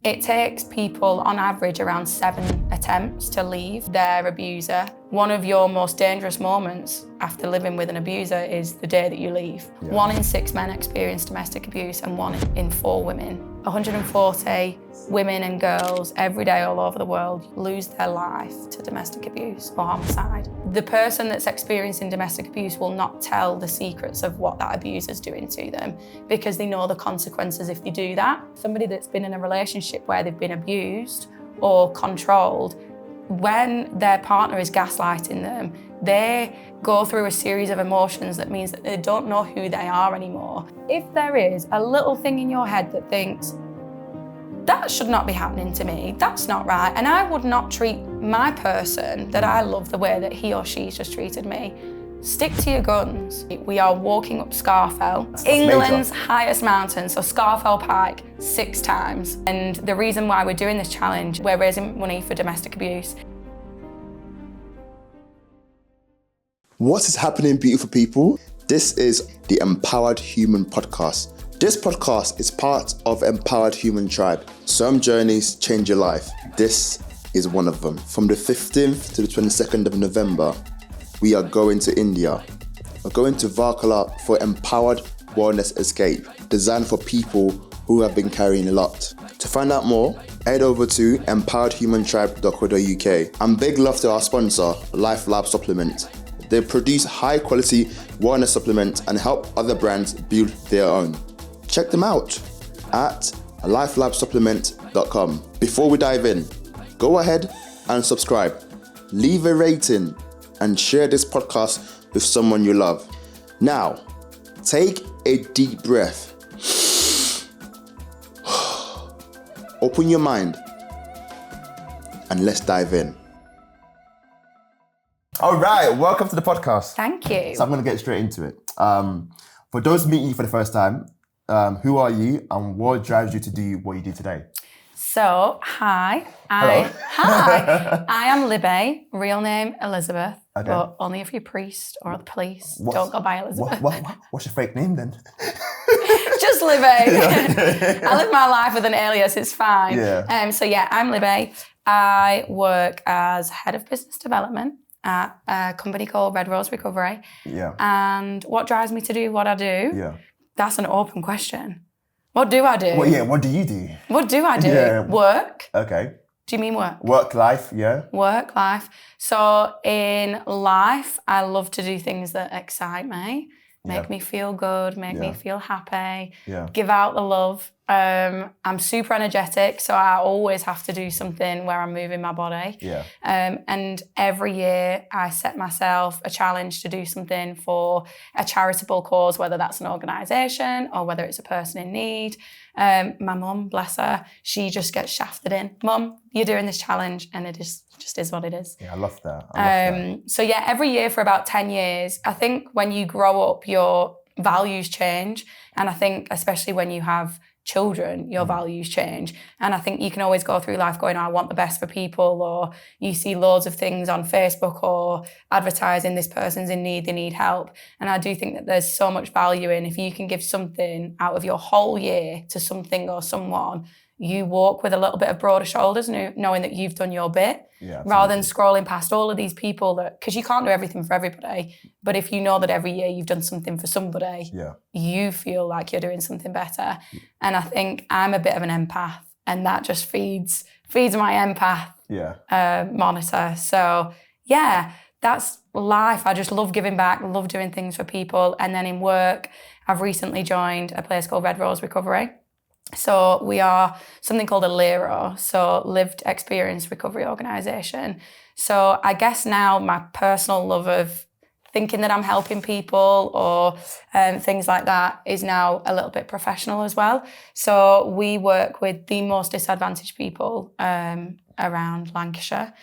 It takes people on average around 7 attempts to leave their abuser. One of your most dangerous moments after living with an abuser is the day that you leave. Yeah. 1 in 6 men experience domestic abuse and 1 in 4 women. 140 women and girls every day all over the world lose their life to domestic abuse or homicide. The person that's experiencing domestic abuse will not tell the secrets of what that abuser's doing to them because they know the consequences if they do that. Somebody that's been in a relationship where they've been abused or controlled, when their partner is gaslighting them, they go through a series of emotions that means that they don't know who they are anymore. If there is a little thing in your head that thinks, that should not be happening to me, that's not right, and I would not treat my person that I love the way that he or she's just treated me, stick to your guns. We are walking up Scafell, England's highest mountain, so Scafell Pike, 6 times. And the reason why we're doing this challenge, we're raising money for domestic abuse. What is happening, beautiful people? This is the Empowered Human Podcast. This podcast is part of Empowered Human Tribe. Some journeys change your life. This is one of them. From the 15th to the 22nd of November, we are going to India. We're going to Varkala for Empowered Wellness Escape, designed for people who have been carrying a lot. To find out more, head over to empoweredhumantribe.co.uk. And big love to our sponsor, Life Lab Supplement. They produce high quality wellness supplements and help other brands build their own. Check them out at lifelabsupplement.com. Before we dive in, go ahead and subscribe, leave a rating, and share this podcast with someone you love. Now, take a deep breath. Open your mind and let's dive in. All right, welcome to the podcast. Thank you. So I'm going to get straight into it. For those meeting you for the first time, who are you and what drives you to do what you do today? So, hi, I am Libby, real name Elizabeth, okay. But only if you're a priest or the police, don't go by Elizabeth. What's your fake name then? Just Libby. I live my life with an alias, it's fine. Yeah. I'm Libby. I work as head of business development at a company called Red Rose Recovery. Yeah. And what drives me to do what I do? Yeah. That's an open question. What do I do? Well, what do you do? What do I do? Yeah. Work. Okay. Do you mean work? Work, life, yeah. Work, life. So in life, I love to do things that excite me, make me feel good, make me feel happy, give out the love. I'm super energetic, so I always have to do something where I'm moving my body. Yeah. And every year I set myself a challenge to do something for a charitable cause, whether that's an organisation or whether it's a person in need. My mum, bless her, she just gets shafted in. Mum, you're doing this challenge, and it just is what it is. Yeah, I love that. So every year for about 10 years, I think when you grow up, your values change. And I think especially when you have children, your values change. And I think you can always go through life going, I want the best for people, or you see loads of things on Facebook or advertising, this person's in need, they need help. And I do think that there's so much value in if you can give something out of your whole year to something or someone, you walk with a little bit of broader shoulders, knowing that you've done your bit, rather than scrolling past all of these people that, because you can't do everything for everybody, but if you know that every year you've done something for somebody, you feel like you're doing something better. And I think I'm a bit of an empath, and that just feeds my empath monitor. So that's life. I just love giving back, love doing things for people. And then in work, I've recently joined a place called Red Rose Recovery. So we are something called a LERO, so Lived Experience Recovery Organisation. So I guess now my personal love of thinking that I'm helping people or things like that is now a little bit professional as well. So we work with the most disadvantaged people around Lancashire.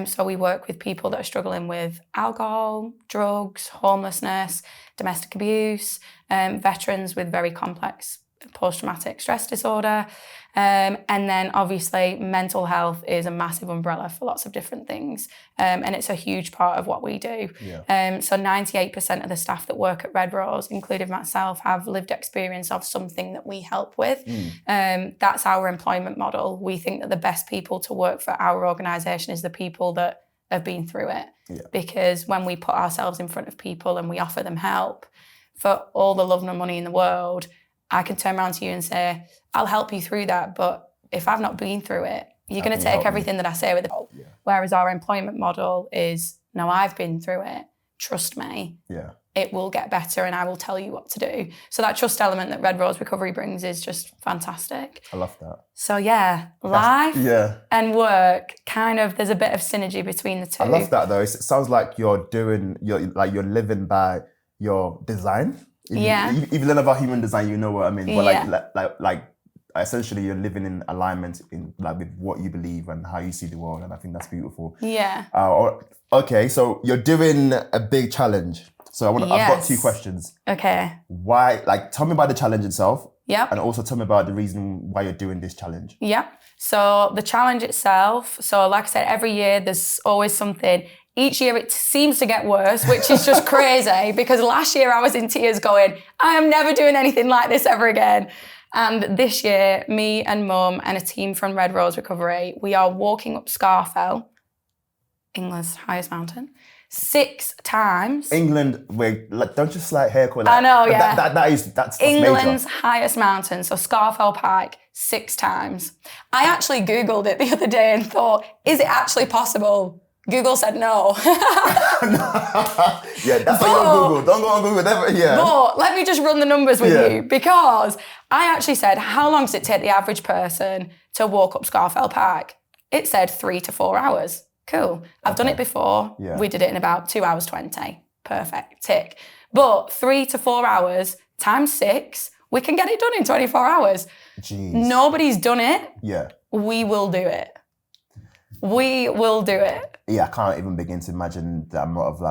So we work with people that are struggling with alcohol, drugs, homelessness, domestic abuse, veterans with very complex post-traumatic stress disorder. And then obviously mental health is a massive umbrella for lots of different things. And it's a huge part of what we do. Yeah. So 98% of the staff that work at Red Rose, including myself, have lived experience of something that we help with. That's our employment model. We think that the best people to work for our organisation is the people that have been through it. Yeah. Because when we put ourselves in front of people and we offer them help, for all the love and money in the world, I can turn around to you and say, I'll help you through that, but if I've not been through it, you're going to take everything that I say with it. Yeah. Whereas our employment model is, no, I've been through it, trust me. Yeah. It will get better and I will tell you what to do. So that trust element that Red Rose Recovery brings is just fantastic. I love that. So yeah, life and work, kind of, there's a bit of synergy between the two. I love that though. It sounds like you're living by your design. If you learn about human design, you know what I mean. But like essentially you're living in alignment with what you believe and how you see the world, and I think that's beautiful. Yeah. Okay, so you're doing a big challenge. So I've got 2 questions. Okay. Why? Tell me about the challenge itself. Yep. And also tell me about the reason why you're doing this challenge. Yep. So the challenge itself. So like I said, every year there's always something. Each year it seems to get worse, which is just crazy, because last year I was in tears going, I am never doing anything like this ever again. And this year, me and Mum and a team from Red Rose Recovery, we are walking up Scafell, England's highest mountain, 6 times. England, wait, don't just hair call. I know, yeah. That's England's major. highest mountain, so Scafell Pike, 6 times. I actually Googled it the other day and thought, is it actually possible? Google said no. Yeah, that's why you're on Google. Don't go on Google. Never, yeah. But let me just run the numbers with you, because I actually said, how long does it take the average person to walk up Scafell Pike? It said 3 to 4 hours. Cool. I've done it before. Yeah. We did it in about 2 hours 20. Perfect. Tick. But 3 to 4 hours times 6, we can get it done in 24 hours. Jeez. Nobody's done it. Yeah. We will do it. We will do it. Yeah, I can't even begin to imagine the amount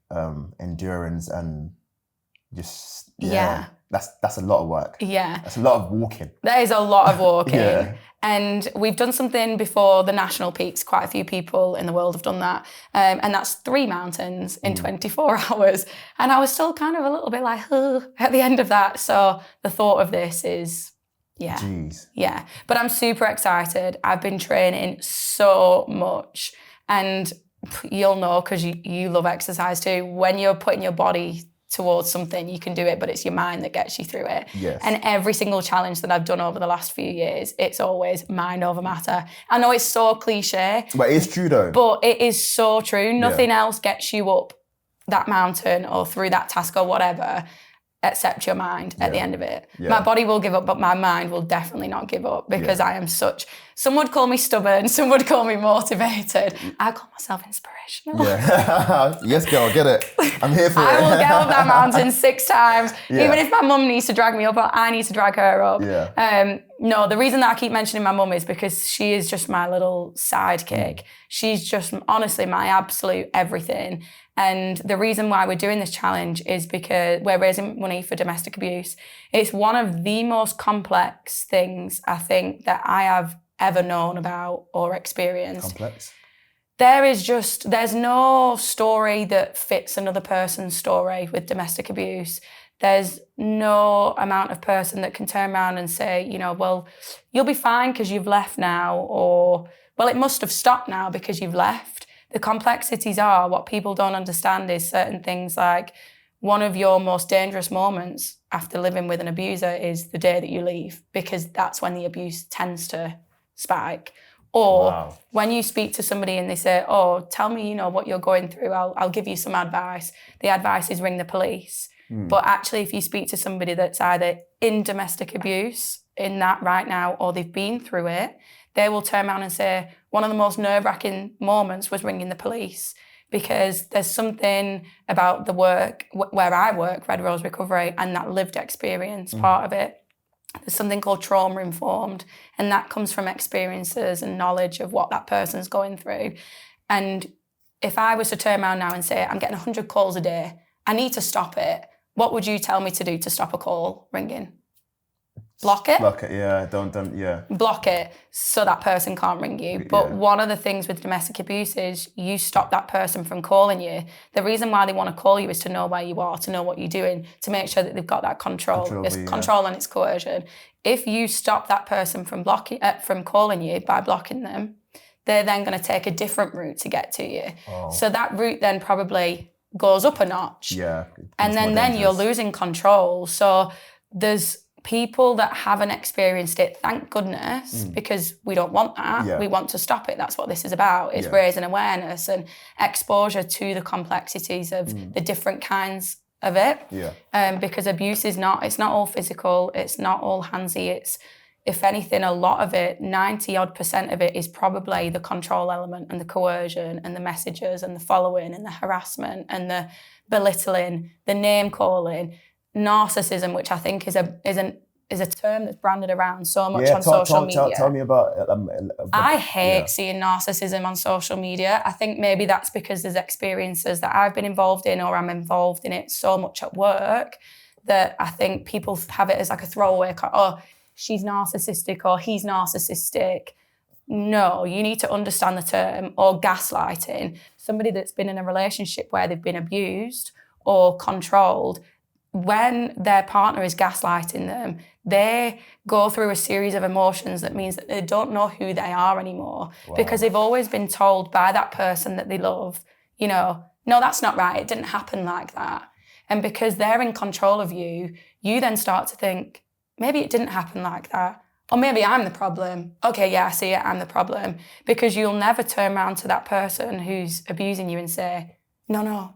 of endurance and just that's a lot of work. Yeah. That's a lot of walking. There is a lot of walking. Yeah. And we've done something before the national peaks. Quite a few people in the world have done that. And that's 3 mountains in 24 hours. And I was still kind of a little bit like, at the end of that. So the thought of this is, yeah. Jeez. Yeah. But I'm super excited. I've been training so much. And you'll know, because you love exercise too, when you're putting your body towards something, you can do it, but it's your mind that gets you through it. Yes. And every single challenge that I've done over the last few years, it's always mind over matter. I know it's so cliche. But it's true though. But it is so true. Nothing else gets you up that mountain or through that task or whatever, except your mind at the end of it. Yeah. My body will give up, but my mind will definitely not give up, because I am some would call me stubborn, some would call me motivated. I call myself inspirational. Yeah. Yes, girl, get it. I'm here for it. I will get up that mountain 6 times, even if my mum needs to drag me up or I need to drag her up. Yeah. No, the reason that I keep mentioning my mum is because she is just my little sidekick. She's just honestly my absolute everything. And the reason why we're doing this challenge is because we're raising money for domestic abuse. It's one of the most complex things I think that I have ever known about or experienced. Complex? There's no story that fits another person's story with domestic abuse. There's no amount of person that can turn around and say, well, you'll be fine because you've left now, or, well, it must have stopped now because you've left. The complexities are, what people don't understand is certain things like one of your most dangerous moments after living with an abuser is the day that you leave, because that's when the abuse tends to spike. Or when you speak to somebody and they say, oh, tell me, what you're going through, I'll give you some advice. The advice is ring the police. But actually, if you speak to somebody that's either in domestic abuse in that right now, or they've been through it, they will turn around and say, one of the most nerve-wracking moments was ringing the police, because there's something about the work where I work, Red Rose Recovery, and that lived experience part of it. There's something called trauma-informed, and that comes from experiences and knowledge of what that person's going through. And if I was to turn around now and say, I'm getting 100 calls a day, I need to stop it, what would you tell me to do to stop a call ringing? block it. Block it, yeah. Don't, yeah. Block it so that person can't ring you. But one of the things with domestic abuse is you stop that person from calling you. The reason why they want to call you is to know where you are, to know what you're doing, to make sure that they've got that control. It's control and it's coercion. If you stop that person from calling you by blocking them, they're then going to take a different route to get to you. Oh. So that route then probably goes up a notch. Yeah. And then you're losing control. So there's people that haven't experienced it, thank goodness, because we don't want that. Yeah. We want to stop it. That's what this is about. It's raising awareness and exposure to the complexities of the different kinds of it. Yeah. Because abuse it's not all physical. It's not all handsy. It's, if anything, a lot of it, 90% of it is probably the control element and the coercion and the messages and the following and the harassment and the belittling, the name calling, narcissism, which I think is a term that's branded around so much on social media. Tell me about I hate seeing narcissism on social media. I think maybe that's because there's experiences that I've been involved in or I'm involved in it so much at work that I think people have it as like a throwaway, oh, she's narcissistic or he's narcissistic. No, you need to understand the term, or gaslighting. Somebody that's been in a relationship where they've been abused or controlled, when their partner is gaslighting them, they go through a series of emotions that means that they don't know who they are anymore. Wow. Because they've always been told by that person that they love, no, that's not right. It didn't happen like that. And because they're in control of you, you then start to think, maybe it didn't happen like that. Or maybe I'm the problem. Okay, yeah, I see it, I'm the problem. Because you'll never turn around to that person who's abusing you and say, no.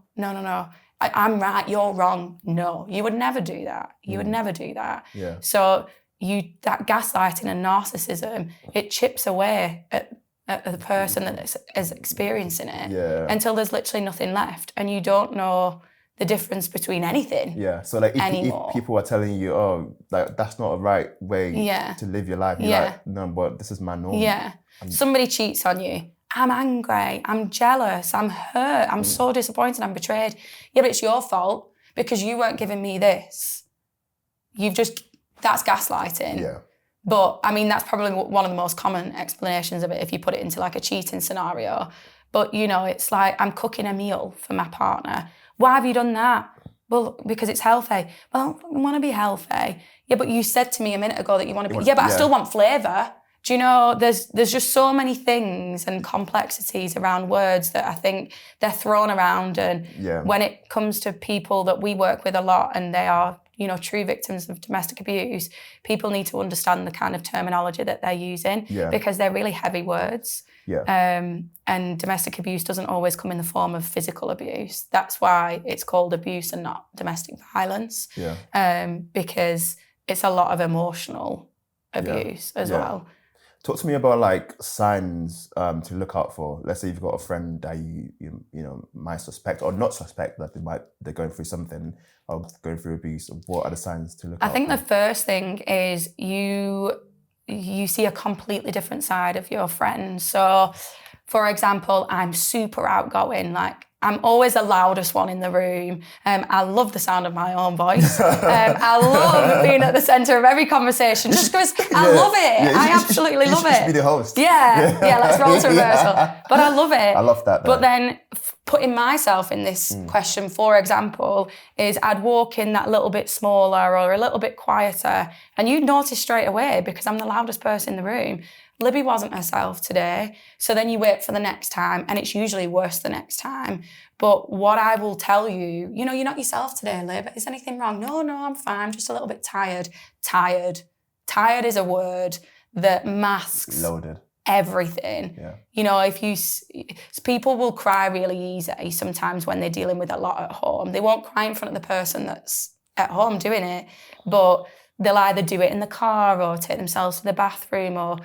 I'm right, you're wrong. No, you would never do that. You would never do that. Yeah. So that gaslighting and narcissism, it chips away at the person that is experiencing it until there's literally nothing left. And you don't know the difference between anything. Yeah. So like if people are telling you, oh, like that's not a right way to live your life, you're like, no, but this is my norm. Yeah. Somebody cheats on you. I'm angry, I'm jealous, I'm hurt, I'm so disappointed, I'm betrayed. Yeah, but it's your fault because you weren't giving me this. That's gaslighting. Yeah. But I mean, that's probably one of the most common explanations of it if you put it into like a cheating scenario. But it's like, I'm cooking a meal for my partner. Why have you done that? Well, because it's healthy. Well, I want to be healthy. Yeah, but you said to me a minute ago that you want to be, I still want flavour. Do you know, there's just so many things and complexities around words that I think they're thrown around. And when it comes to people that we work with a lot and they are, true victims of domestic abuse, people need to understand the kind of terminology that they're using because they're really heavy words. Yeah. And domestic abuse doesn't always come in the form of physical abuse. That's why it's called abuse and not domestic violence. Yeah. Because it's a lot of emotional abuse as well. Talk to me about like signs to look out for. Let's say you've got a friend that you might suspect or not suspect that they're going through something or going through abuse. What are the signs to look out for? I think the first thing is you see a completely different side of your friend. So, for example, I'm super outgoing. Like, I'm always the loudest one in the room. I love the sound of my own voice. I love being at the centre of every conversation just because I love it. Yeah, I absolutely love it. You should be the host. Yeah, let's roll to reversal. But I love it. I love that. But then putting myself in this question, for example, is I'd walk in that little bit smaller or a little bit quieter and you'd notice straight away because I'm the loudest person in the room. Libby wasn't herself today. So then you wait for the next time and it's usually worse the next time. But what I will tell you, you're not yourself today, Lib. Is anything wrong? No, I'm fine. I'm just a little bit tired. Tired is a word that masks loaded everything. Yeah. People will cry really easy sometimes when they're dealing with a lot at home. They won't cry in front of the person that's at home doing it, but they'll either do it in the car or take themselves to the bathroom or,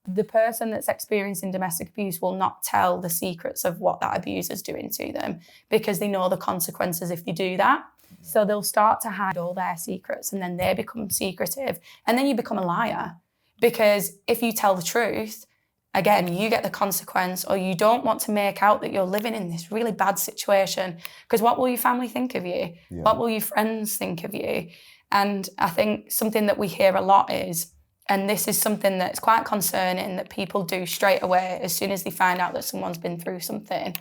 the person that's experiencing domestic abuse will not tell the secrets of what that abuser's doing to them because they know the consequences if they do that. So they'll start to hide all their secrets and then they become secretive and then you become a liar because if you tell the truth, again, you get the consequence or you don't want to make out that you're living in this really bad situation because what will your family think of you? Yeah. What will your friends think of you? And I think something that we hear a lot is, and this is something that's quite concerning that people do straight away as soon as they find out that someone's been through something.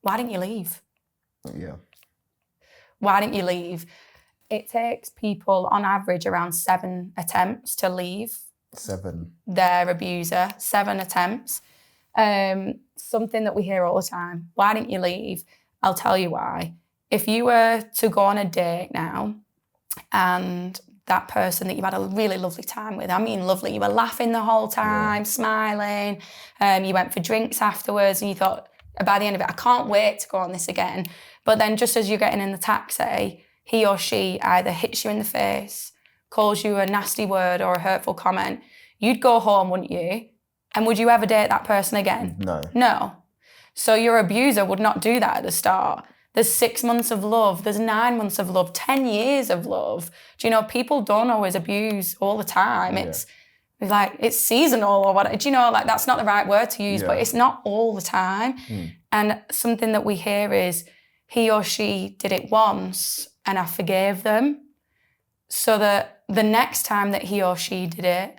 Why didn't you leave? Yeah. Why didn't you leave? It takes people on average around 7 attempts to leave 7. their abuser. 7 attempts. Something that we hear all the time. Why didn't you leave? I'll tell you why. If you were to go on a date now and that person that you had a really lovely time with, I mean lovely, you were laughing the whole time, smiling, you went for drinks afterwards and you thought, by the end of it, I can't wait to go on this again. But then just as you're getting in the taxi, he or she either hits you in the face, calls you a nasty word or a hurtful comment, you'd go home, wouldn't you? And would you ever date that person again? No. No. So your abuser would not do that at the start. There's 6 months of love. There's 9 months of love, 10 years of love. Do you know, people don't always abuse all the time. It's like, it's seasonal or whatever. Do you know, like that's not the right word to use, but it's not all the time. And something that we hear is he or she did it once and I forgave them. So that the next time that he or she did it,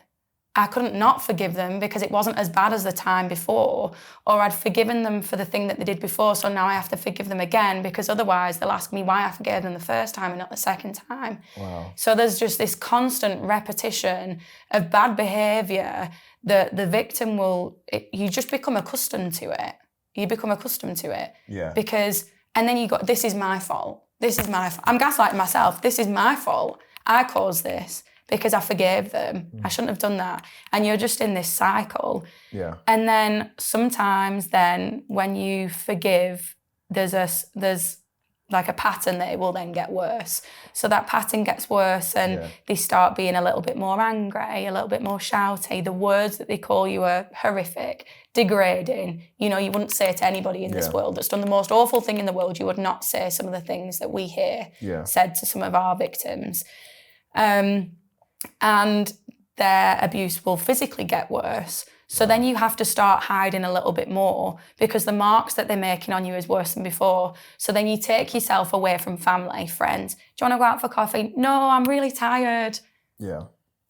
I couldn't not forgive them because it wasn't as bad as the time before, or I'd forgiven them for the thing that they did before, so now I have to forgive them again because otherwise they'll ask me why I forgave them the first time and not the second time. Wow. So there's just this constant repetition of bad behaviour that the victim you just become accustomed to it. You become accustomed to it. Yeah. Because, and then you got, this is my fault. This is my fault. I'm gaslighting myself. This is my fault. I caused this. Because I forgave them. I shouldn't have done that. And you're just in this cycle. Yeah. And then sometimes then when you forgive, there's like a pattern that it will then get worse. So that pattern gets worse and they start being a little bit more angry, a little bit more shouty. The words that they call you are horrific, degrading. You know, you wouldn't say to anybody in this world that's done the most awful thing in the world, you would not say some of the things that we hear said to some of our victims. And their abuse will physically get worse. So then you have to start hiding a little bit more because the marks that they're making on you is worse than before. So then you take yourself away from family, friends. Do you want to go out for coffee? No, I'm really tired. Yeah.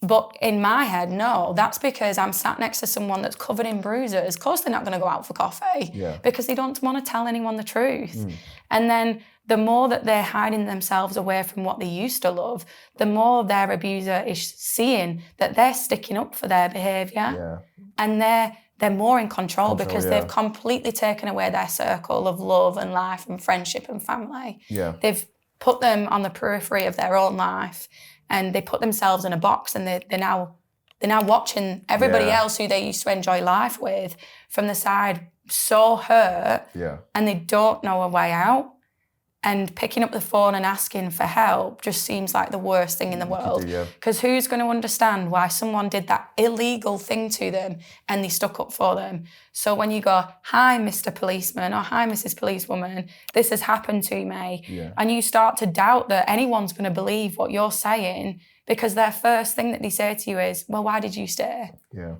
But in my head, no, that's because I'm sat next to someone that's covered in bruises. Of course they're not going to go out for coffee because they don't want to tell anyone the truth. And then the more that they're hiding themselves away from what they used to love, the more their abuser is seeing that they're sticking up for their behaviour and they're more in control because they've completely taken away their circle of love and life and friendship and family. Yeah. They've put them on the periphery of their own life and they put themselves in a box and they're now watching everybody else who they used to enjoy life with from the side so hurt and they don't know a way out. And picking up the phone and asking for help just seems like the worst thing in the world. Because who's going to understand why someone did that illegal thing to them and they stuck up for them? So when you go, hi, Mr. Policeman, or hi, Mrs. Policewoman, this has happened to me. And you start to doubt that anyone's going to believe what you're saying because their first thing that they say to you is, well, why did you stay?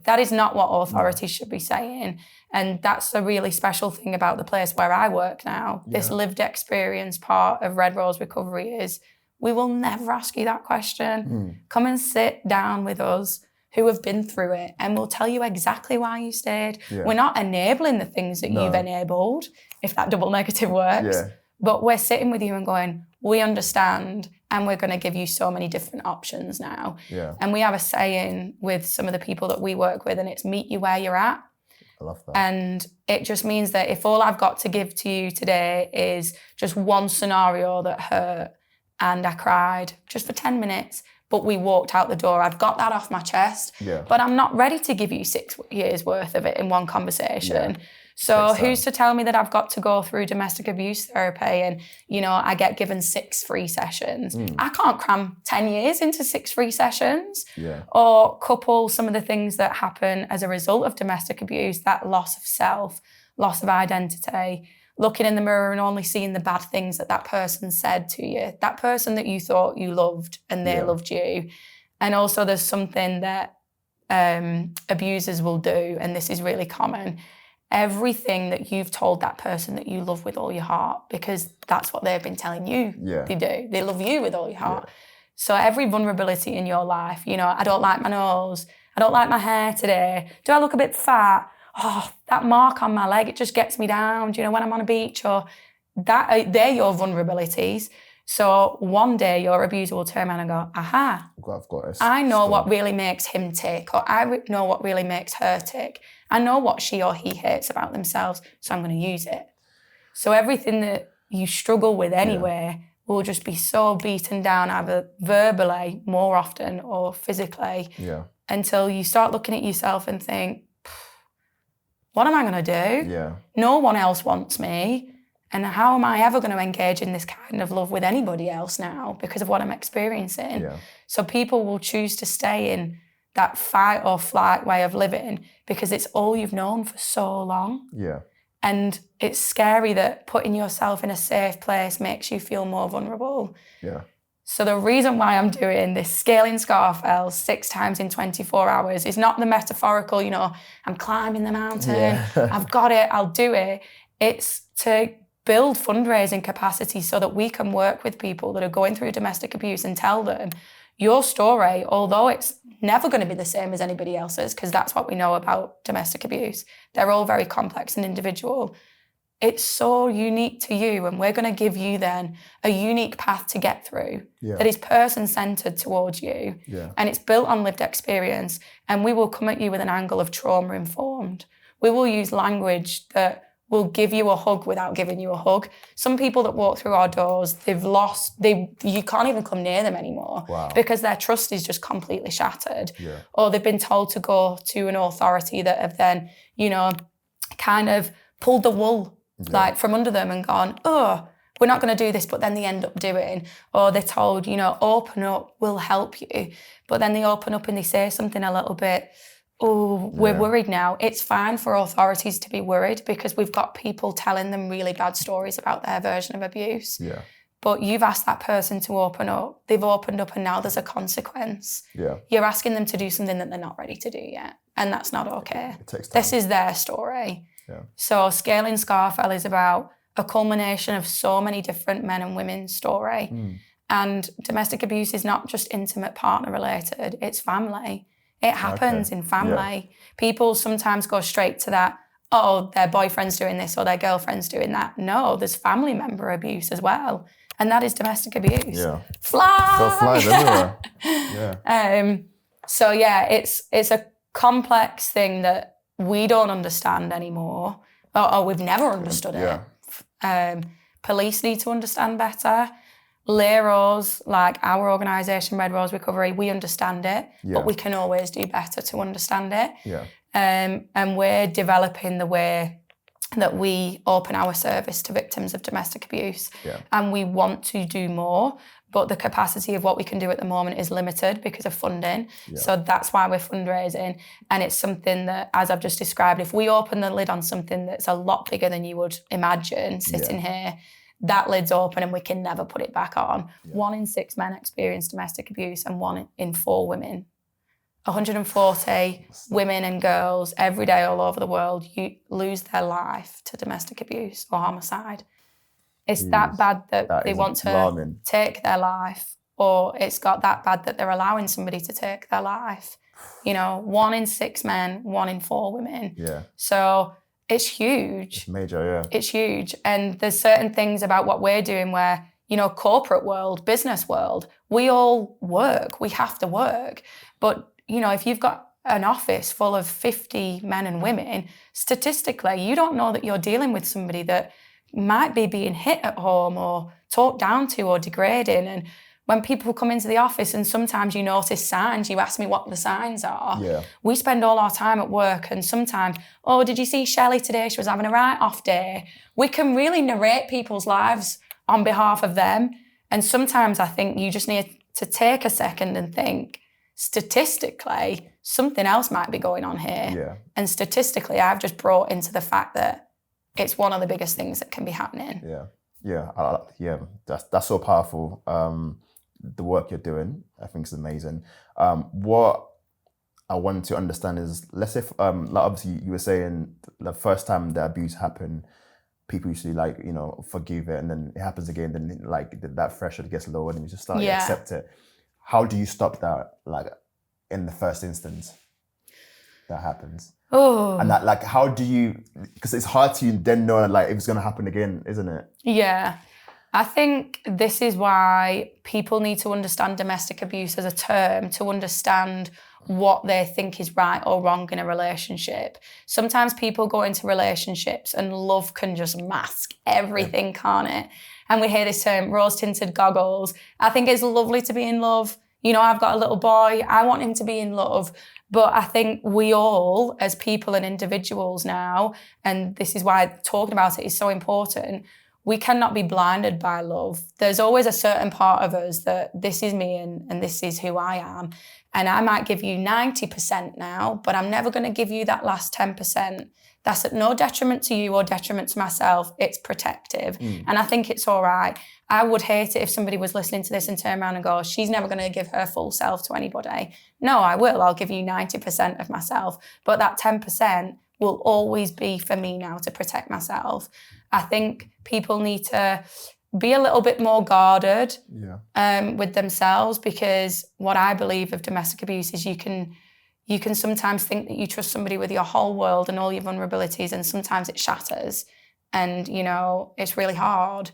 That is not what authorities should be saying. And that's a really special thing about the place where I work now. This lived experience part of Red Rose Recovery is we will never ask you that question. Come and sit down with us who have been through it and we'll tell you exactly why you stayed. We're not enabling the things that you've enabled, if that double negative works. But we're sitting with you and going, we understand and we're going to give you so many different options now. And we have a saying with some of the people that we work with and it's meet you where you're at. I love that. And it just means that if all I've got to give to you today is just one scenario that hurt and I cried just for 10 minutes, but we walked out the door, I've got that off my chest, but I'm not ready to give you 6 years worth of it in one conversation. So who's to tell me that I've got to go through domestic abuse therapy and, you know, I get given 6 free sessions. I can't cram 10 years into 6 free sessions. Or couple some of the things that happen as a result of domestic abuse, that loss of self, loss of identity, looking in the mirror and only seeing the bad things that that person said to you, that person that you thought you loved and they loved you. And also there's something that abusers will do, and this is really common, everything that you've told that person that you love with all your heart, because that's what they've been telling you they do. They love you with all your heart. So every vulnerability in your life, you know, I don't like my nose, I don't like my hair today, do I look a bit fat? Oh, that mark on my leg, it just gets me down, do you know, when I'm on a beach, or that, they're your vulnerabilities. So one day your abuser will turn around and go, aha, I know what really makes him tick, or I know what really makes her tick. I know what she or he hates about themselves, so I'm going to use it. So everything that you struggle with anyway will just be so beaten down, either verbally more often or physically, until you start looking at yourself and think, what am I going to do? Yeah. No one else wants me. And how am I ever going to engage in this kind of love with anybody else now because of what I'm experiencing? Yeah. So people will choose to stay in that fight or flight way of living because it's all you've known for so long. Yeah. And it's scary that putting yourself in a safe place makes you feel more vulnerable. Yeah. So the reason why I'm doing this scaling Scafell 6 times in 24 hours is not the metaphorical, you know, I'm climbing the mountain, I've got it, I'll do it. It's to build fundraising capacity so that we can work with people that are going through domestic abuse and tell them your story, although it's never going to be the same as anybody else's, because that's what we know about domestic abuse. They're all very complex and individual. It's so unique to you, and we're going to give you then a unique path to get through that is person-centered towards you. And it's built on lived experience, and we will come at you with an angle of trauma-informed. We will use language that will give you a hug without giving you a hug. Some people that walk through our doors, you can't even come near them anymore because their trust is just completely shattered. Or they've been told to go to an authority that have then, you know, kind of pulled the wool like from under them and gone, oh, we're not going to do this, but then they end up doing. Or they're told, you know, open up, we'll help you. But then they open up and they say something a little bit, oh, we're worried now. It's fine for authorities to be worried because we've got people telling them really bad stories about their version of abuse. But you've asked that person to open up. They've opened up and now there's a consequence. You're asking them to do something that they're not ready to do yet. And that's not okay. It takes time. This is their story. So Scaling Scafell is about a culmination of so many different men and women's story. And domestic abuse is not just intimate partner related, it's family. It happens in family. People sometimes go straight to that, oh, their boyfriend's doing this or their girlfriend's doing that. No, there's family member abuse as well. And that is domestic abuse. Flies everywhere. So it's a complex thing that we don't understand anymore, or we've never understood it. Police need to understand better. LEROs, like our organisation, Red Rose Recovery, we understand it, but we can always do better to understand it. And we're developing the way that we open our service to victims of domestic abuse. And we want to do more, but the capacity of what we can do at the moment is limited because of funding. So that's why we're fundraising. And it's something that, as I've just described, if we open the lid on something that's a lot bigger than you would imagine sitting here, that lid's open and we can never put it back on. 1 in 6 men experience domestic abuse and 1 in 4 women. 140 women and girls every day all over the world lose their life to domestic abuse or homicide. It's that bad that they want to take their life, or it's got that bad that they're allowing somebody to take their life. You know, 1 in 6 men, 1 in 4 women. So it's huge. It's major, It's huge. And there's certain things about what we're doing where, you know, corporate world, business world, we all work. We have to work. But, you know, if you've got an office full of 50 men and women, statistically, you don't know that you're dealing with somebody that might be being hit at home or talked down to or degrading. And when people come into the office and sometimes you notice signs, you ask me what the signs are. We spend all our time at work and sometimes, oh, did you see Shelley today? She was having a write-off day. We can really narrate people's lives on behalf of them. And sometimes I think you just need to take a second and think, statistically, something else might be going on here. And statistically, I've just brought into the fact that it's one of the biggest things that can be happening. That's so powerful. The work you're doing, I think, is amazing. What I want to understand is, let's say, like obviously you were saying the first time the abuse happened, people usually forgive it, and then it happens again, then that threshold gets lower, and you just start to accept it. how do you stop that, like, in the first instance that happens? Oh. And that, like, how do you, because it's hard to then know, like, if it's going to happen again, isn't it? Yeah. I think this is why people need to understand domestic abuse as a term, to understand what they think is right or wrong in a relationship. Sometimes people go into relationships and love can just mask everything, can't it? And we hear this term, rose-tinted goggles. I think it's lovely to be in love. You know, I've got a little boy. I want him to be in love. But I think we all, as people and individuals now, and this is why talking about it is so important, we cannot be blinded by love. There's always a certain part of us that this is me and this is who I am. And I might give you 90% now, but I'm never going to give you that last 10%. That's at no detriment to you or detriment to myself. It's protective. And I think it's all right. I would hate it if somebody was listening to this and turn around and go, she's never going to give her full self to anybody. No, I will. I'll give you 90% of myself. But that 10% will always be for me now to protect myself. I think people need to be a little bit more guarded with themselves, because what I believe of domestic abuse is you can sometimes think that you trust somebody with your whole world and all your vulnerabilities, and sometimes it shatters and, you know, it's really hard.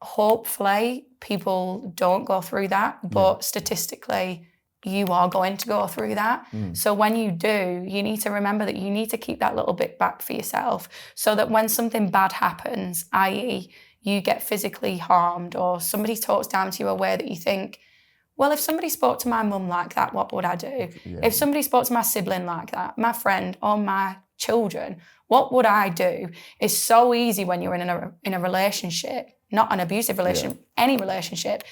Hopefully people don't go through that, but statistically you are going to go through that. So when you do, you need to remember that you need to keep that little bit back for yourself, so that when something bad happens, i.e. you get physically harmed or somebody talks down to you a way that you think, well, if somebody spoke to my mum like that, what would I do? If somebody spoke to my sibling like that, my friend or my children, what would I do? It's so easy when you're in a relationship, not an abusive relationship, any relationship,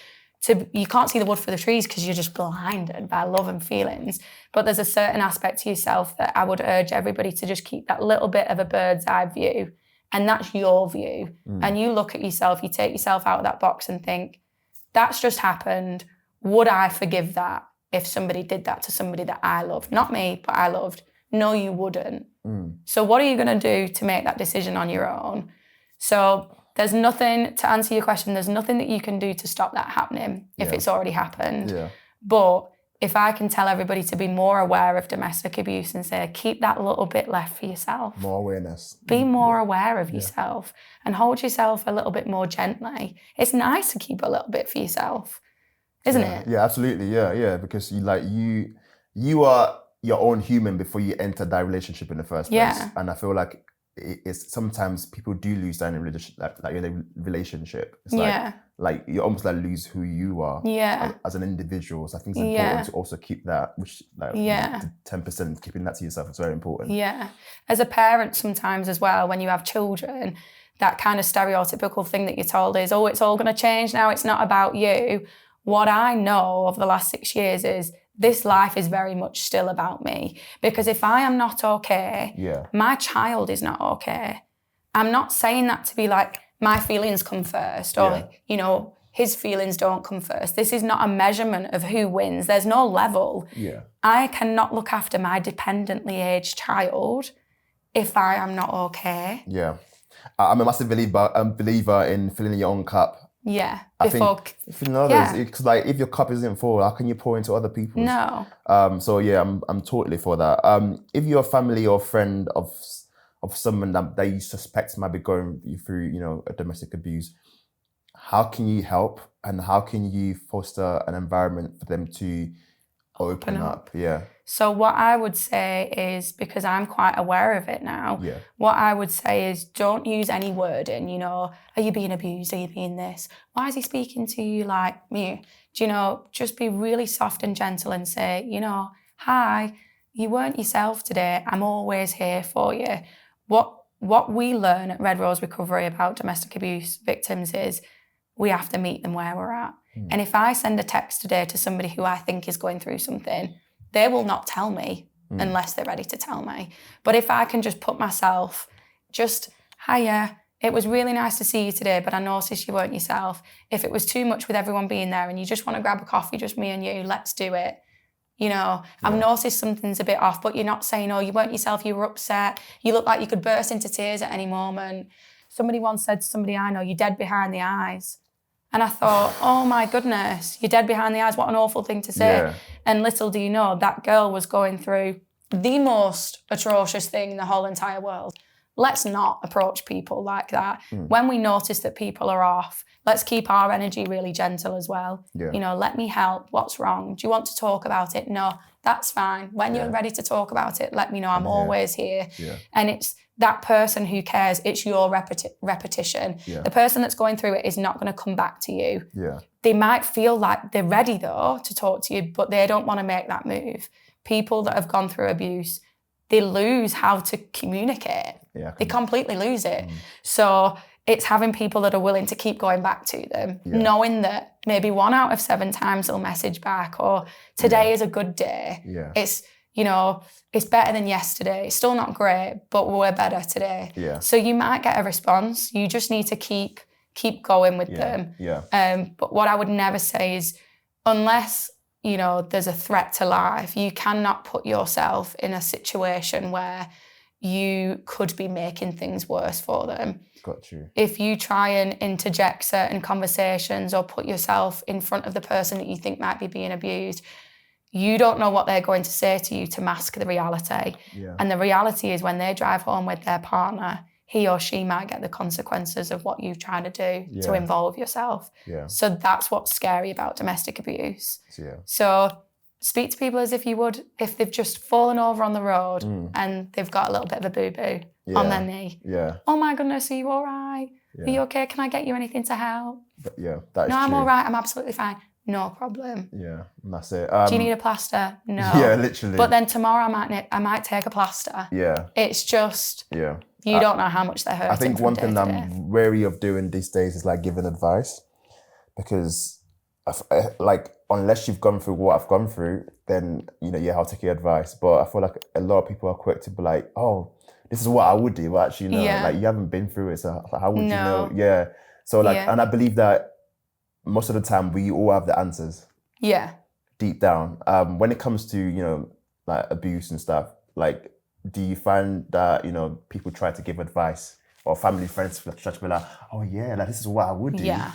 you can't see the wood for the trees because you're just blinded by love and feelings. But there's a certain aspect to yourself that I would urge everybody to just keep that little bit of a bird's eye view. And that's your view. And you look at yourself, you take yourself out of that box and think, that's just happened. Would I forgive that if somebody did that to somebody that I loved? Not me, but I loved. No, you wouldn't. So what are you going to do to make that decision on your own? So there's nothing, to answer your question, there's nothing that you can do to stop that happening if it's already happened. But if I can tell everybody to be more aware of domestic abuse and say, keep that little bit left for yourself. More awareness. Be more aware of yourself and hold yourself a little bit more gently. It's nice to keep a little bit for yourself, isn't it? Yeah, absolutely. Yeah. Because you are your own human before you enter that relationship in the first place. And I feel like it's sometimes people do lose that in a relationship. It's like you almost like lose who you are as an individual. So I think it's important to also keep that, which the 10%, keeping that to yourself is very important. Yeah. As a parent sometimes as well, when you have children, that kind of stereotypical thing that you're told is, oh, it's all going to change now. It's not about you. What I know of the last 6 years is this life is very much still about me. Because if I am not okay, my child is not okay. I'm not saying that to be like, my feelings come first or, you know, his feelings don't come first. This is not a measurement of who wins. There's no level. I cannot look after my dependently aged child if I am not okay. I'm a massive believer in filling your own cup. I think filling others, because like if your cup isn't full, how can you pour into other people's? No. So yeah, I'm totally for that. If you're a family or friend of someone that you suspect might be going through, you know, a domestic abuse, how can you help and how can you foster an environment for them to open up? So what I would say is, because I'm quite aware of it now, what I would say is don't use any wording, you know, are you being abused? Are you being this? Why is he speaking to you like me? Do you know, just be really soft and gentle and say, you know, hi, you weren't yourself today. I'm always here for you. What we learn at Red Rose Recovery about domestic abuse victims is we have to meet them where we're at. And if I send a text today to somebody who I think is going through something, they will not tell me unless they're ready to tell me. But if I can just put myself, hiya, it was really nice to see you today, but I noticed you weren't yourself. If it was too much with everyone being there and you just want to grab a coffee, just me and you, let's do it. You know, I've noticed something's a bit off, but you're not saying, oh, you weren't yourself, you were upset. You look like you could burst into tears at any moment. Somebody once said to somebody I know, you're dead behind the eyes. And I thought, oh my goodness, you're dead behind the eyes. What an awful thing to say. Yeah. And little do you know, that girl was going through the most atrocious thing in the whole entire world. Let's not approach people like that. When we notice that people are off, let's keep our energy really gentle as well. Yeah. You know, let me help. What's wrong? Do you want to talk about it? No, that's fine. When you're ready to talk about it, let me know. I'm always here. Yeah. And it's that person who cares. It's your repetition. Yeah. The person that's going through it is not going to come back to you. Yeah. They might feel like they're ready, though, to talk to you, but they don't want to make that move. People that have gone through abuse, they lose how to communicate. Yeah, they completely lose it. So it's having people that are willing to keep going back to them, knowing that maybe 1 out of 7 times they'll message back, or today is a good day. Yeah. It's, you know, it's better than yesterday. It's still not great, but we're better today. Yeah. So you might get a response. You just need to keep going with them. Yeah. But what I would never say is, unless, you know, there's a threat to life, you cannot put yourself in a situation where you could be making things worse for them. Got you. If you try and interject certain conversations or put yourself in front of the person that you think might be being abused, you don't know what they're going to say to you to mask the reality. Yeah. And the reality is, when they drive home with their partner, he or she might get the consequences of what you've tried to do to involve yourself. Yeah. So that's what's scary about domestic abuse. Yeah. So speak to people as if you would if they've just fallen over on the road and they've got a little bit of a boo-boo on their knee. Yeah. Oh my goodness, are you all right? Yeah. Are you okay? Can I get you anything to help? That is No, I'm true. all right. I'm absolutely fine. No problem. Yeah, and that's it. Do you need a plaster? No. Yeah, literally. But then tomorrow I might take a plaster. Yeah. It's just, Yeah. you don't know how much they're hurting. I think one thing that I'm wary of doing these days is like giving advice, because like, unless you've gone through what I've gone through, then, you know, I'll take your advice. But I feel like a lot of people are quick to be like, oh, this is what I would do. But actually, no, like, you haven't been through it, so how would you know? Yeah. So like, and I believe that most of the time we all have the answers. Yeah. Deep down. When it comes to, you know, like abuse and stuff, like, do you find that, you know, people try to give advice, or family, friends try to be like, oh yeah, like, this is what I would do? Yeah.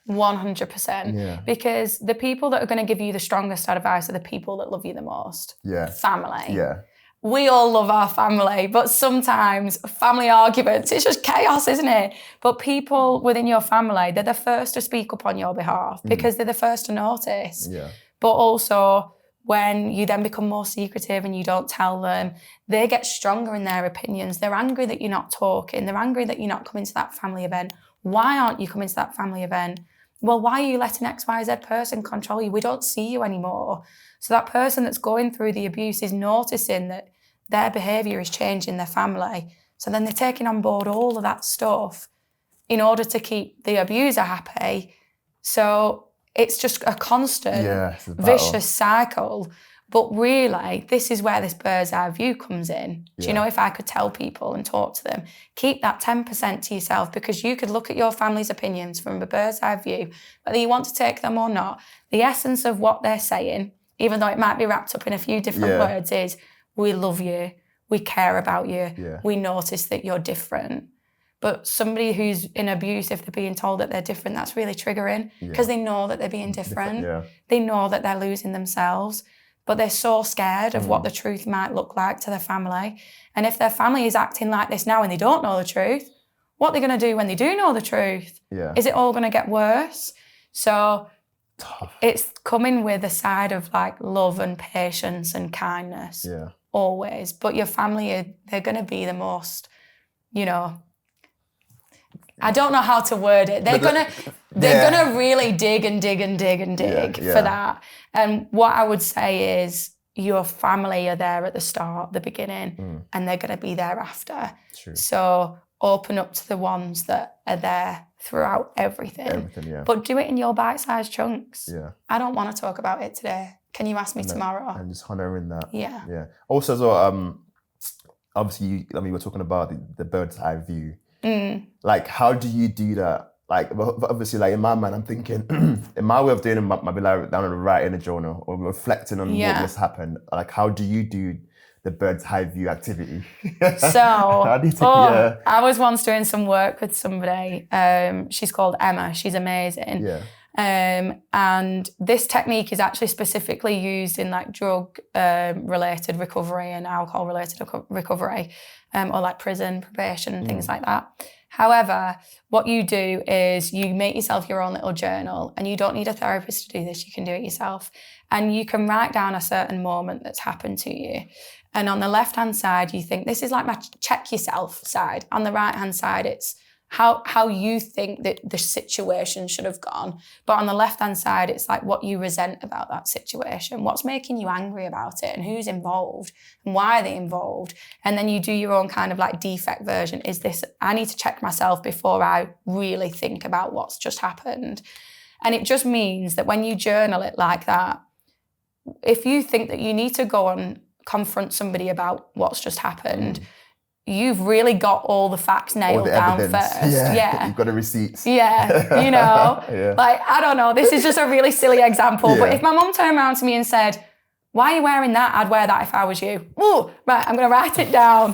100%. Yeah. Because the people that are going to give you the strongest advice are the people that love you the most. Yeah. Family. Yeah. We all love our family, but sometimes family arguments, it's just chaos, isn't it? But people within your family, they're the first to speak up on your behalf because they're the first to notice. Yeah. But also, when you then become more secretive and you don't tell them, they get stronger in their opinions. They're angry that you're not talking. They're angry that you're not coming to that family event. Why aren't you coming to that family event? Well, why are you letting XYZ person control you? We don't see you anymore. So that person that's going through the abuse is noticing that their behaviour is changing their family. So then they're taking on board all of that stuff in order to keep the abuser happy. So it's just a constant vicious cycle. But really, this is where this bird's eye view comes in. Do you know, if I could tell people and talk to them, keep that 10% to yourself, because you could look at your family's opinions from a bird's eye view, whether you want to take them or not. The essence of what they're saying, even though it might be wrapped up in a few different words, is we love you, we care about you, we notice that you're different. But somebody who's in abuse, if they're being told that they're different, that's really triggering, because they know that they're being different. They know that they're losing themselves. But they're so scared of what the truth might look like to their family. And if their family is acting like this now and they don't know the truth, what are they going to do when they do know the truth? Is it all going to get worse? So it's coming with a side of like love and patience and kindness, always. But your family, they're going to be the most, you know, I don't know how to word it. They're gonna really dig and dig and dig and dig for that. And what I would say is your family are there at the start, the beginning, and they're gonna be there after. True. So open up to the ones that are there throughout everything. But do it in your bite-sized chunks. I don't want to talk about it today. Can you ask me tomorrow? And just honouring that. Yeah. Also, as well, obviously, we're talking about the bird's eye view. Like, how do you do that? Like, obviously, like in my mind, I'm thinking, in my way of doing it might be like down on the right in a journal or reflecting on what just happened. Like, how do you do the bird's eye view activity. So, yeah. I was once doing some work with somebody. She's called Emma. She's amazing. Yeah. And this technique is actually specifically used in like drug related recovery and alcohol related recovery, or like prison, probation, and things like that. However, what you do is you make yourself your own little journal, and you don't need a therapist to do this. You can do it yourself. And you can write down a certain moment that's happened to you. And on the left-hand side, you think, this is like my check yourself side. On the right-hand side, it's how you think that the situation should have gone. But on the left-hand side, it's like what you resent about that situation, what's making you angry about it, and who's involved, and why are they involved. And then you do your own kind of like defect version. Is this, I need to check myself before I really think about what's just happened. And it just means that when you journal it like that, if you think that you need to go and confront somebody about what's just happened, you've really got all the facts nailed down first. Yeah. You've got the receipts. Yeah, you know, like, I don't know, this is just a really silly example, but if my mum turned around to me and said, why are you wearing that? I'd wear that if I was you. Ooh, right, I'm going to write it down.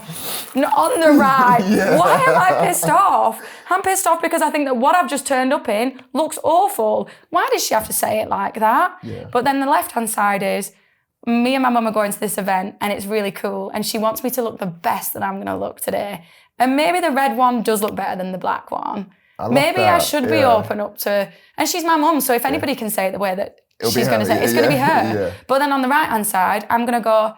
On the right. Why am I pissed off? I'm pissed off because I think that what I've just turned up in looks awful. Why does she have to say it like that? Yeah. But then the left-hand side is, me and my mum are going to this event and it's really cool, and she wants me to look the best that I'm going to look today. And maybe the red one does look better than the black one. Maybe I should be open up to, and she's my mum, so if anybody can say it the way that she's going to say it, it's going to be her. Yeah. But then on the right-hand side, I'm going to go,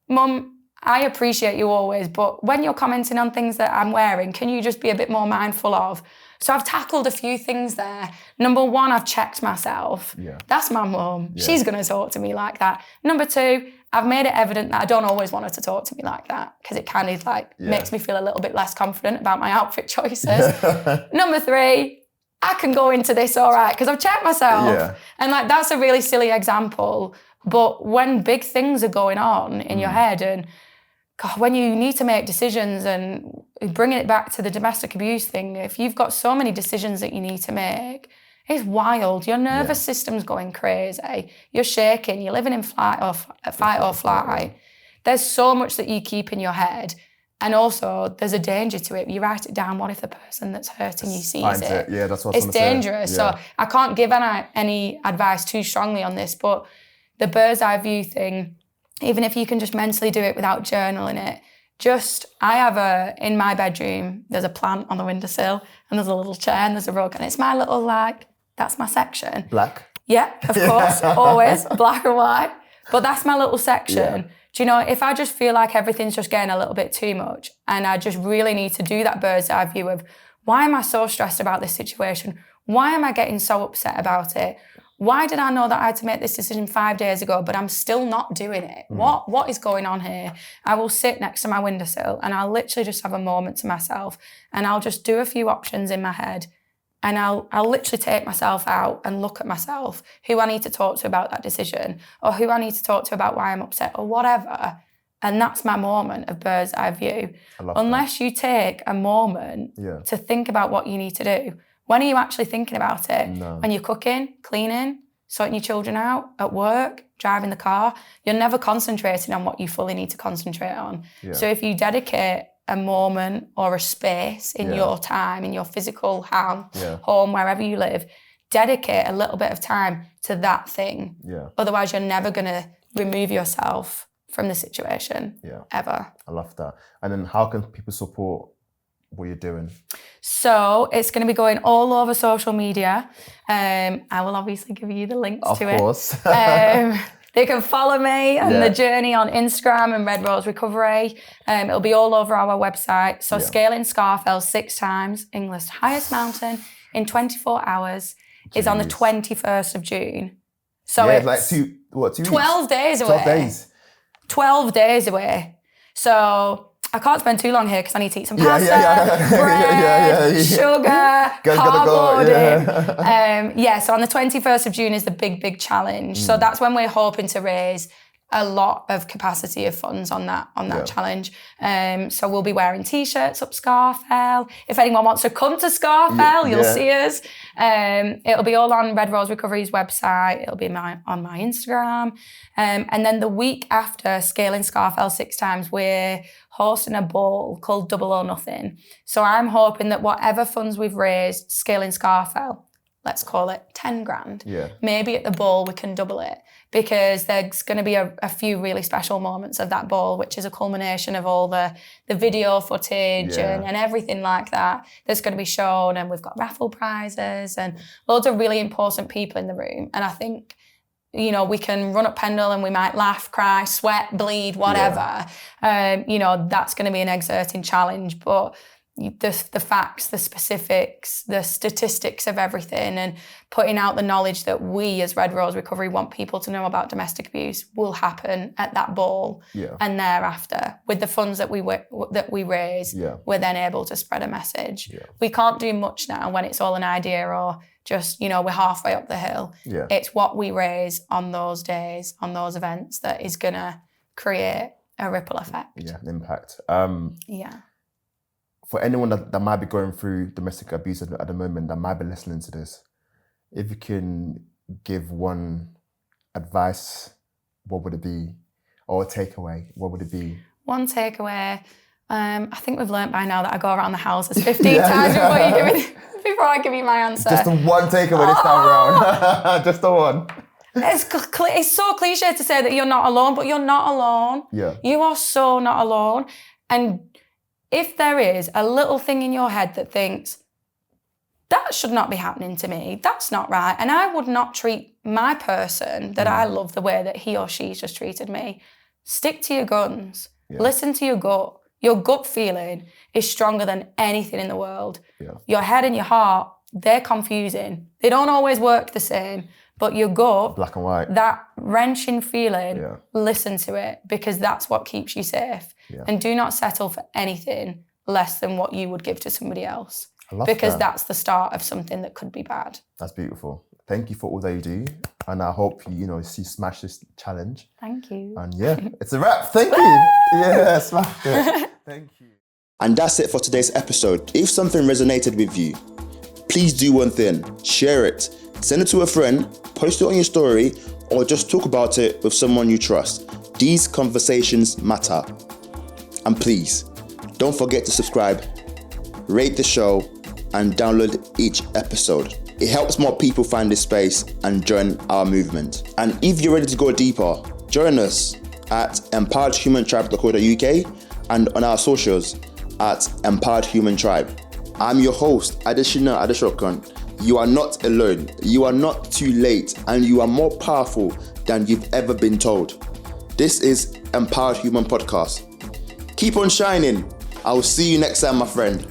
Mum, I appreciate you always, but when you're commenting on things that I'm wearing, can you just be a bit more mindful of? So I've tackled a few things there. Number one, I've checked myself. Yeah. That's my mum. Yeah. She's going to talk to me like that. Number two, I've made it evident that I don't always want her to talk to me like that, because it kind of like makes me feel a little bit less confident about my outfit choices. Number three, I can go into this all right because I've checked myself. Yeah. And like, that's a really silly example. But when big things are going on in your head, and God, when you need to make decisions, and bringing it back to the domestic abuse thing, if you've got so many decisions that you need to make, it's wild. Your nervous system's going crazy. You're shaking. You're living in fight or flight. There's so much that you keep in your head. And also, there's a danger to it. You write it down. What if the person that's hurting you sees it? Yeah, that's what I was It's dangerous. Yeah. So I can't give any advice too strongly on this, but the bird's eye view thing, even if you can just mentally do it without journaling it, I have in my bedroom, there's a plant on the windowsill, and there's a little chair and there's a rug, and it's my little, that's my section. Black? Yeah, of course, always, black and white. But that's my little section. Yeah. Do you know, if I just feel like everything's just getting a little bit too much, and I just really need to do that bird's eye view of, why am I so stressed about this situation? Why am I getting so upset about it? Why did I know that I had to make this decision 5 days ago, but I'm still not doing it? What is going on here? I will sit next to my windowsill and I'll literally just have a moment to myself, and I'll just do a few options in my head, and I'll literally take myself out and look at myself, who I need to talk to about that decision, or who I need to talk to about why I'm upset, or whatever. And that's my moment of bird's eye view. Unless you take a moment to think about what you need to do. When are you actually thinking about it? No. When you're cooking, cleaning, sorting your children out, at work, driving the car, you're never concentrating on what you fully need to concentrate on. Yeah. So if you dedicate a moment or a space in your time, in your physical home, wherever you live, dedicate a little bit of time to that thing. Yeah. Otherwise, you're never going to remove yourself from the situation, ever. I love that. And then how can people support what you're doing? So it's going to be going all over social media. I will obviously give you the links to it. Of course. They can follow me and the journey on Instagram and Red Rose Recovery. It'll be all over our website. So scaling Scafell 6 times, England's highest mountain, in 24 hours is on the 21st of June. So it's like 2 12 days away. 12 days. 12 days away. So I can't spend too long here because I need to eat some pasta, bread, sugar, cardboarding. So on the 21st of June is the big challenge. So that's when we're hoping to raise a lot of capacity of funds on that challenge. So we'll be wearing t-shirts up Scafell. If anyone wants to come to Scafell, you'll see us. It'll be all on Red Rose Recovery's website. It'll be on my Instagram. And then the week after Scaling Scafell 6 times, we're hosting a ball called Double or Nothing. So I'm hoping that whatever funds we've raised Scaling Scafell, let's call it 10 grand. Yeah. Maybe at the ball we can double it, because there's going to be a few really special moments of that ball, which is a culmination of all the video footage and everything like that that's going to be shown. And we've got raffle prizes and loads of really important people in the room. And I think, you know, we can run up Pendle and we might laugh, cry, sweat, bleed, whatever. You know, that's going to be an exerting challenge, but the facts, the specifics, the statistics of everything, and putting out the knowledge that we as Red Rose Recovery want people to know about domestic abuse will happen at that ball. And thereafter, with the funds that we raise, we're then able to spread a message. We can't do much now when it's all an idea or just, you know, we're halfway up the hill. It's what we raise on those days, on those events, that is going to create a ripple effect. An impact. For anyone that might be going through domestic abuse at the moment, that might be listening to this, if you can give one advice, what would it be? Or a takeaway, what would it be? One takeaway, I think we've learnt by now that I go around the houses 15 times before I give you my answer. Just the one takeaway this time around. Just the one. It's so cliche to say that you're not alone, but you're not alone. You are so not alone. And if there is a little thing in your head that thinks, that should not be happening to me, that's not right, and I would not treat my person that I love the way that he or she's just treated me, stick to your guns. Listen to your gut. Your gut feeling is stronger than anything in the world. Your head and your heart, they're confusing. They don't always work the same, but your gut, black and white, that wrenching feeling, listen to it, because that's what keeps you safe. And do not settle for anything less than what you would give to somebody else. I love because that. That's the start of something that could be bad. That's beautiful. Thank you for all that you do. And I hope you smash this challenge. Thank you. And it's a wrap. Thank you. Smash it. Thank you. And that's it for today's episode. If something resonated with you, please do one thing. Share it. Send it to a friend, post it on your story, or just talk about it with someone you trust. These conversations matter. And please, don't forget to subscribe, rate the show, and download each episode. It helps more people find this space and join our movement. And if you're ready to go deeper, join us at empoweredhumantribe.co.uk and on our socials at Empowered Human Tribe. I'm your host, Adeshina Adeshokon. You are not alone, you are not too late, and you are more powerful than you've ever been told. This is Empowered Human Podcast. Keep on shining. I will see you next time, my friend.